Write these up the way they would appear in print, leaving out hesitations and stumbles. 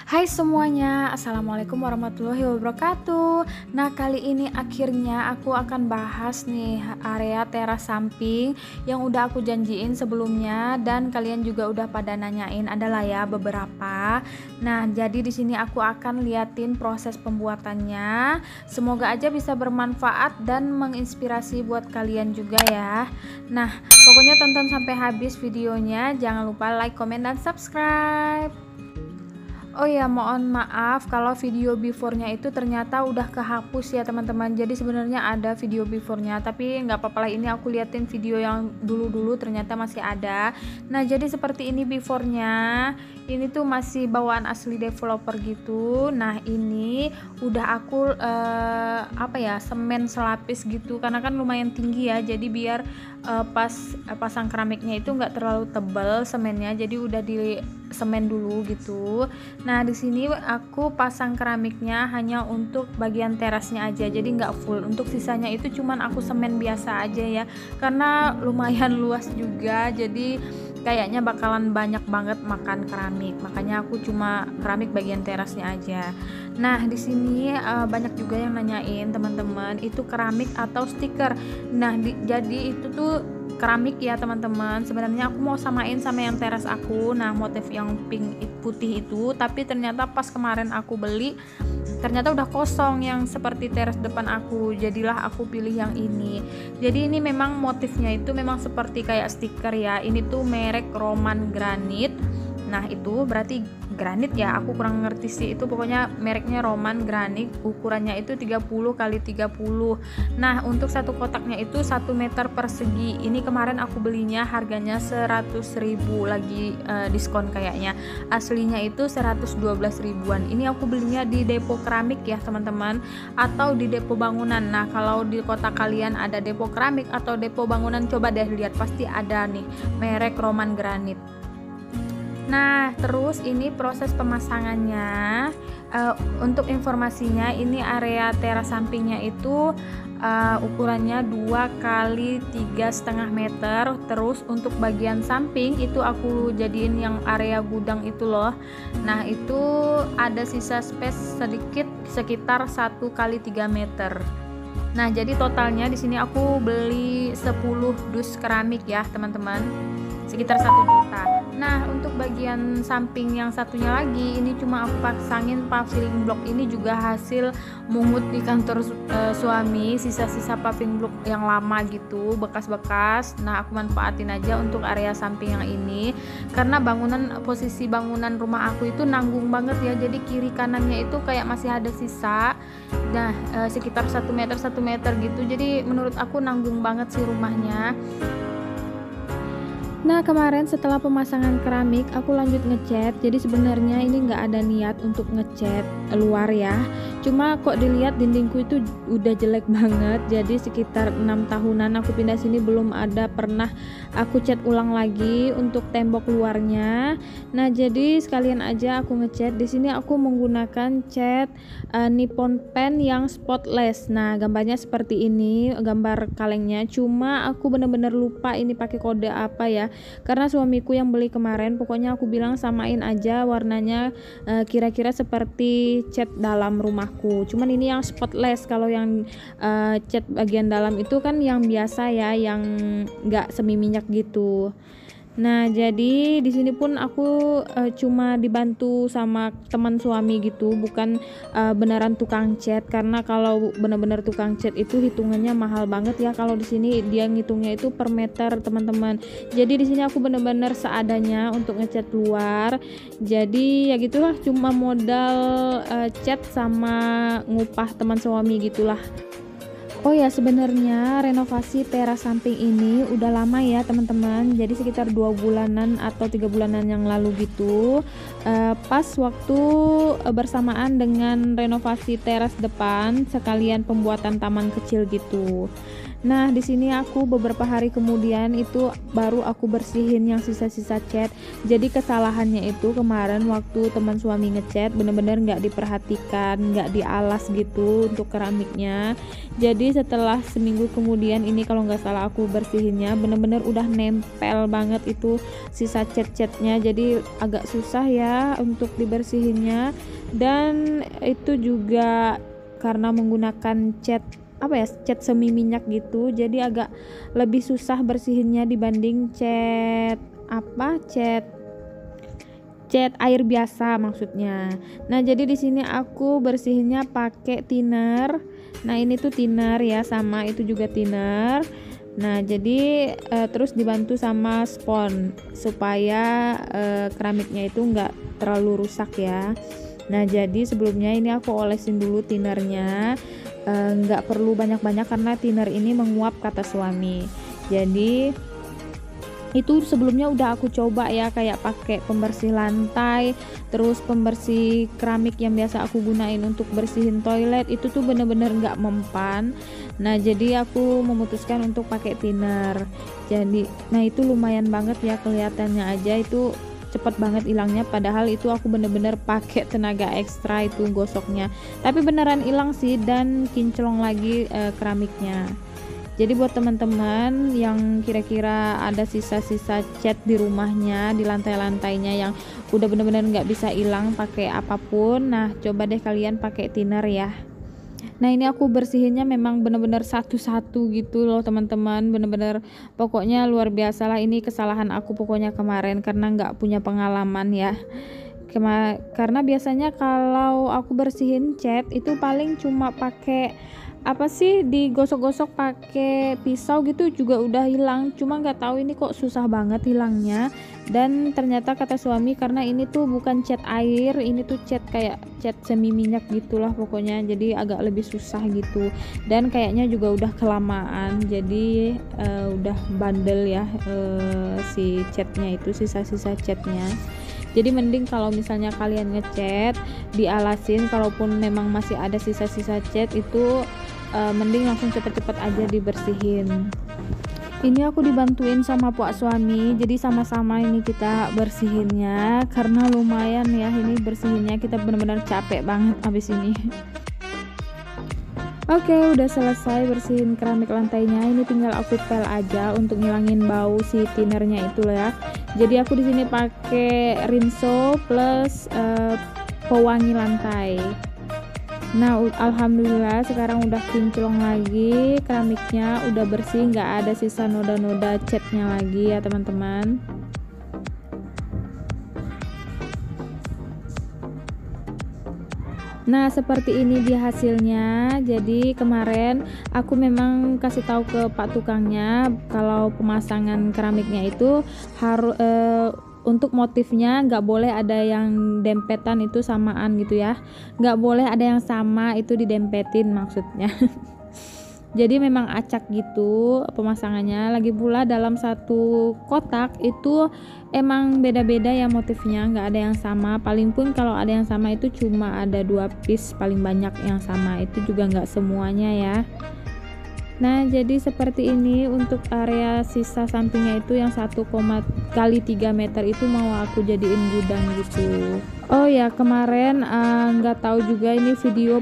Hai semuanya, Assalamualaikum warahmatullahi wabarakatuh. Nah, kali ini akhirnya aku akan bahas nih area teras samping yang udah aku janjiin sebelumnya, dan kalian juga udah pada nanyain adalah ya beberapa. Nah, jadi di sini aku akan liatin proses pembuatannya. Semoga aja bisa bermanfaat dan menginspirasi buat kalian juga ya. Nah, pokoknya tonton sampai habis videonya. Jangan lupa like, comment, dan subscribe. Oh ya, mohon maaf kalau video before-nya itu ternyata udah kehapus ya teman-teman. Jadi sebenarnya ada video before-nya, tapi nggak apa-apa lah, ini aku liatin video yang dulu-dulu ternyata masih ada. Nah, jadi seperti ini before-nya. Ini tuh masih bawaan asli developer gitu. Nah, ini udah aku semen selapis gitu, karena kan lumayan tinggi ya. Jadi biar pas pasang keramiknya itu nggak terlalu tebal semennya, jadi udah di semen dulu gitu. Nah, di sini aku pasang keramiknya hanya untuk bagian terasnya aja, jadi nggak full. Untuk sisanya itu cuman aku semen biasa aja ya, karena lumayan luas juga, jadi kayaknya bakalan banyak banget makan keramik. Makanya aku cuma keramik bagian terasnya aja. Nah, di sini banyak juga yang nanyain teman-teman, itu keramik atau stiker. Nah, jadi itu tuh keramik ya teman-teman. Sebenarnya aku mau samain sama yang teras aku, nah motif yang pink putih itu, tapi ternyata pas kemarin aku beli ternyata udah kosong yang seperti teras depan aku, jadilah aku pilih yang ini. Jadi ini memang motifnya itu memang seperti kayak stiker ya. Ini tuh merek Roman Granit. Nah, itu berarti granit ya, aku kurang ngerti sih, itu pokoknya mereknya Roman Granit, ukurannya itu 30 kali 30. Nah, untuk satu kotaknya itu 1 meter persegi. Ini kemarin aku belinya harganya 100.000, lagi diskon kayaknya. Aslinya itu 112 ribuan. Ini aku belinya di depo keramik ya teman-teman, atau di depo bangunan. Nah, kalau di kota kalian ada depo keramik atau depo bangunan, coba deh lihat, pasti ada nih merek Roman Granit. Nah, terus ini proses pemasangannya. Untuk informasinya, ini area teras sampingnya itu ukurannya 2 kali 3,5 meter. Terus untuk bagian samping itu aku jadiin yang area gudang itu loh. Nah, itu ada sisa space sedikit sekitar 1 kali 3 meter. Nah, jadi totalnya di sini aku beli 10 dus keramik ya teman-teman, sekitar 1 juta. Nah, untuk bagian samping yang satunya lagi, ini cuma aku pasangin paving block. Ini juga hasil mungut di kantor suami, sisa-sisa paving block yang lama gitu, bekas-bekas. Nah, aku manfaatin aja untuk area samping yang ini, karena posisi bangunan rumah aku itu nanggung banget ya, jadi kiri kanannya itu kayak masih ada sisa. Nah, sekitar 1 meter gitu, jadi menurut aku nanggung banget sih rumahnya. Nah, kemarin setelah pemasangan keramik aku lanjut ngecat. Jadi sebenarnya ini nggak ada niat untuk ngecat luar ya, cuma kok dilihat dindingku itu udah jelek banget. Jadi sekitar 6 tahunan aku pindah sini belum ada pernah aku cat ulang lagi untuk tembok luarnya. Nah, jadi sekalian aja aku ngecat. Di sini aku menggunakan cat Nippon Paint yang spotless. Nah, gambarnya seperti ini, gambar kalengnya, cuma aku bener-bener lupa ini pakai kode apa ya, karena suamiku yang beli kemarin. Pokoknya aku bilang samain aja warnanya, kira-kira seperti cat dalam rumahku. Cuman ini yang spotless, kalau yang cat bagian dalam itu kan yang biasa ya, yang nggak semi minyak gitu. Nah, jadi di sini pun aku cuma dibantu sama teman suami gitu, bukan beneran tukang cat, karena kalau bener-bener tukang cat itu hitungannya mahal banget ya. Kalau di sini dia ngitungnya itu per meter teman-teman. Jadi di sini aku bener-bener seadanya untuk ngecat luar. Jadi ya gitulah, cuma modal cat sama ngupah teman suami gitulah. Oh ya, sebenarnya renovasi teras samping ini udah lama ya teman-teman, jadi sekitar 2 bulanan atau 3 bulanan yang lalu gitu, pas waktu bersamaan dengan renovasi teras depan sekalian pembuatan taman kecil gitu. Nah, di sini aku beberapa hari kemudian itu baru aku bersihin yang sisa-sisa cat. Jadi kesalahannya itu kemarin waktu teman suami ngecat bener-bener nggak diperhatikan, nggak dialas gitu untuk keramiknya. Jadi setelah seminggu kemudian ini kalau nggak salah aku bersihinnya, bener-bener udah nempel banget itu sisa cat-catnya. Jadi agak susah ya ya untuk dibersihinnya, dan itu juga karena menggunakan cat semi minyak gitu, jadi agak lebih susah bersihinnya dibanding cat air biasa maksudnya. Nah, jadi di sini aku bersihinnya pakai thinner. Nah, ini tuh thinner ya, sama itu juga thinner. Nah, jadi terus dibantu sama spons supaya keramiknya itu enggak terlalu rusak ya. Nah, jadi sebelumnya ini aku olesin dulu thinnernya. Enggak perlu banyak-banyak karena thinner ini menguap kata suami. Jadi itu sebelumnya udah aku coba ya, kayak pakai pembersih lantai, terus pembersih keramik yang biasa aku gunain untuk bersihin toilet, itu tuh bener-bener nggak mempan. Nah, jadi aku memutuskan untuk pakai thinner. Jadi nah itu lumayan banget ya, kelihatannya aja itu cepet banget hilangnya, padahal itu aku bener-bener pakai tenaga ekstra itu gosoknya, tapi beneran hilang sih dan kinclong lagi keramiknya. Jadi buat teman-teman yang kira-kira ada sisa-sisa cat di rumahnya, di lantai-lantainya yang udah bener-bener nggak bisa hilang pakai apapun, nah coba deh kalian pakai thinner ya. Nah, ini aku bersihinnya memang bener-bener satu-satu gitu loh teman-teman, bener-bener pokoknya luar biasa lah. Ini kesalahan aku pokoknya kemarin karena nggak punya pengalaman ya. Karena biasanya kalau aku bersihin cat itu paling cuma pakai digosok-gosok pakai pisau gitu juga udah hilang, cuma nggak tahu ini kok susah banget hilangnya. Dan ternyata kata suami karena ini tuh bukan cat air, ini tuh kayak cat semi minyak gitulah pokoknya, jadi agak lebih susah gitu, dan kayaknya juga udah kelamaan, jadi udah bandel ya si catnya itu, sisa-sisa catnya. Jadi mending kalau misalnya kalian ngecat dialasin, kalaupun memang masih ada sisa-sisa cat itu mending langsung cepet-cepet aja dibersihin. Ini aku dibantuin sama puak suami, jadi sama-sama ini kita bersihinnya karena lumayan ya ini bersihinnya, kita benar-benar capek banget abis ini. Oke, udah selesai bersihin keramik lantainya. Ini tinggal aku pel aja untuk ngilangin bau si thinnernya itu ya. Jadi aku di sini pakai rinso plus pewangi lantai. Nah, alhamdulillah sekarang udah kinclong lagi keramiknya, udah bersih, nggak ada sisa noda-noda catnya lagi ya teman-teman. Nah, seperti ini dia hasilnya. Jadi kemarin aku memang kasih tahu ke Pak tukangnya kalau pemasangan keramiknya itu harus untuk motifnya nggak boleh ada yang dempetan itu samaan gitu ya, nggak boleh ada yang sama itu didempetin maksudnya. Jadi memang acak gitu pemasangannya, lagi pula dalam satu kotak itu emang beda-beda ya motifnya, nggak ada yang sama, paling pun kalau ada yang sama itu cuma ada 2 piece paling banyak yang sama, itu juga nggak semuanya ya. Nah, jadi seperti ini untuk area sisa sampingnya itu yang 1,3 meter itu mau aku jadiin gudang gitu. Oh ya, kemarin nggak tahu juga ini video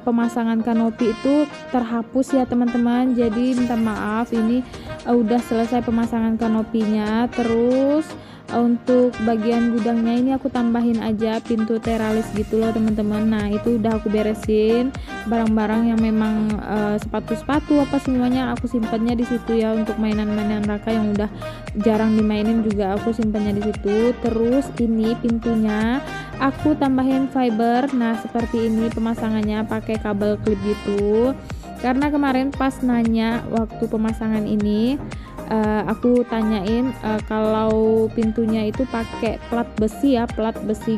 pemasangan kanopi itu terhapus ya teman-teman. Jadi minta maaf, ini udah selesai pemasangan kanopinya. Terus untuk bagian gudangnya ini aku tambahin aja pintu teralis gitu loh teman-teman. Nah, itu udah aku beresin, barang-barang yang memang sepatu-sepatu apa semuanya aku simpannya di situ ya, untuk mainan-mainan Raka yang udah jarang dimainin juga aku simpannya di situ. Terus ini pintunya aku tambahin fiber. Nah, seperti ini pemasangannya pakai kabel klip gitu. Karena kemarin pas nanya waktu pemasangan ini aku tanyain kalau pintunya itu pakai plat besi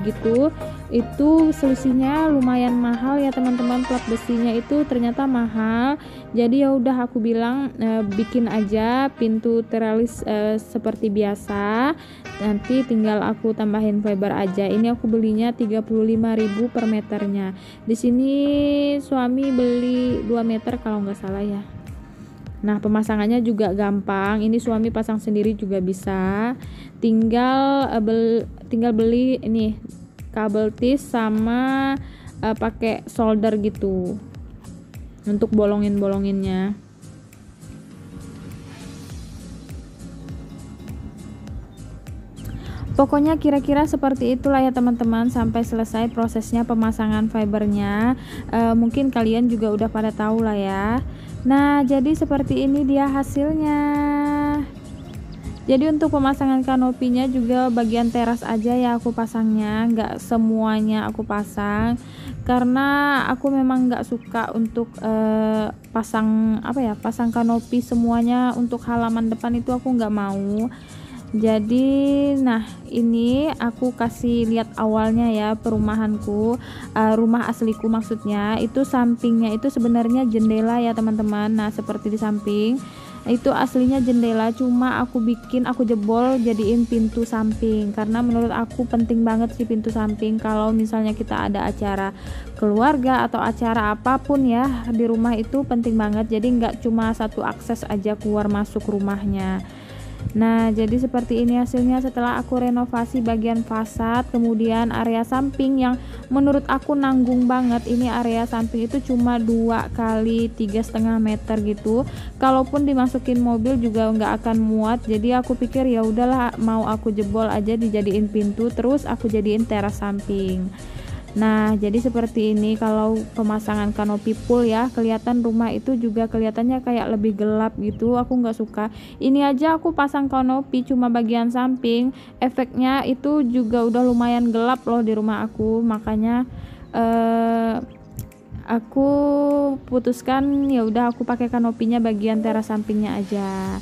gitu, itu selisihnya lumayan mahal ya teman-teman. Plat besinya itu ternyata mahal, jadi ya udah aku bilang bikin aja pintu teralis seperti biasa, nanti tinggal aku tambahin fiber aja. Ini aku belinya 35.000 per meternya. Di sini suami beli 2 meter kalau nggak salah ya. Nah, pemasangannya juga gampang. Ini suami pasang sendiri juga bisa. Tinggal beli ini kabel tis sama pakai solder gitu untuk bolongin-bolonginnya. Pokoknya kira-kira seperti itulah ya teman-teman sampai selesai prosesnya pemasangan fibernya. Mungkin kalian juga udah pada tahu lah ya. Nah, jadi seperti ini dia hasilnya. Jadi untuk pemasangan kanopinya juga bagian teras aja ya aku pasangnya, nggak semuanya aku pasang karena aku memang nggak suka untuk pasang pasang kanopi semuanya untuk halaman depan itu aku nggak mau. Jadi nah ini aku kasih lihat awalnya ya perumahanku, rumah asliku maksudnya, itu sampingnya itu sebenarnya jendela ya teman-teman. Nah seperti di samping itu aslinya jendela, cuma aku jebol jadiin pintu samping karena menurut aku penting banget sih pintu samping kalau misalnya kita ada acara keluarga atau acara apapun ya di rumah itu penting banget, jadi nggak cuma satu akses aja keluar masuk rumahnya. Nah jadi seperti ini hasilnya setelah aku renovasi bagian fasad. Kemudian area samping yang menurut aku nanggung banget, ini area samping itu cuma 2 kali 3,5 meter gitu, kalaupun dimasukin mobil juga nggak akan muat. Jadi aku pikir ya udahlah mau aku jebol aja dijadiin pintu, terus aku jadiin teras samping. Nah jadi seperti ini kalau pemasangan kanopi full ya, kelihatan rumah itu juga kelihatannya kayak lebih gelap gitu, aku nggak suka. Ini aja aku pasang kanopi cuma bagian samping, efeknya itu juga udah lumayan gelap loh di rumah aku. Makanya aku putuskan ya udah aku pakai kanopinya bagian teras sampingnya aja.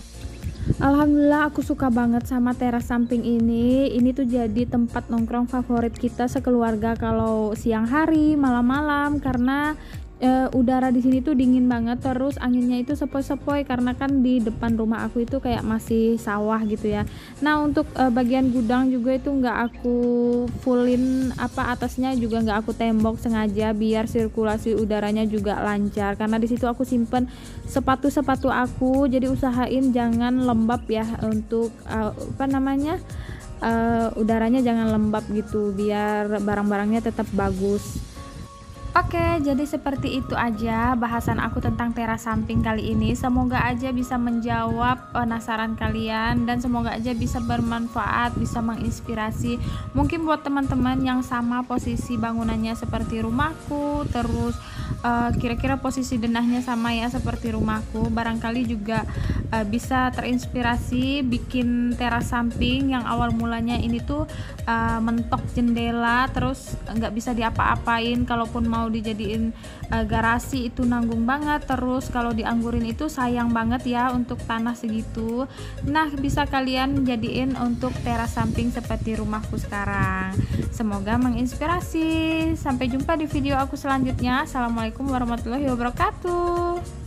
Alhamdulillah aku suka banget sama teras samping ini. Ini tuh jadi tempat nongkrong favorit kita sekeluarga kalau siang hari, malam-malam, karena udara di sini tuh dingin banget, terus anginnya itu sepoi-sepoi karena kan di depan rumah aku itu kayak masih sawah gitu ya. Nah untuk bagian gudang juga itu nggak aku fullin, atasnya juga nggak aku tembok sengaja biar sirkulasi udaranya juga lancar, karena di situ aku simpen sepatu-sepatu aku, jadi usahain jangan lembab ya untuk udaranya jangan lembab gitu biar barang-barangnya tetap bagus. Oke, jadi seperti itu aja bahasan aku tentang teras samping kali ini. Semoga aja bisa menjawab penasaran kalian dan semoga aja bisa bermanfaat, bisa menginspirasi. Mungkin buat teman-teman yang sama posisi bangunannya seperti rumahku, terus kira-kira posisi denahnya sama ya seperti rumahku, barangkali juga bisa terinspirasi bikin teras samping yang awal mulanya ini tuh mentok jendela, terus nggak bisa diapa-apain, kalaupun mau dijadiin garasi itu nanggung banget, terus kalau dianggurin itu sayang banget ya untuk tanah segitu. Nah bisa kalian jadiin untuk teras samping seperti rumahku sekarang. Semoga menginspirasi. Sampai jumpa di video aku selanjutnya. Assalamualaikum warahmatullahi wabarakatuh.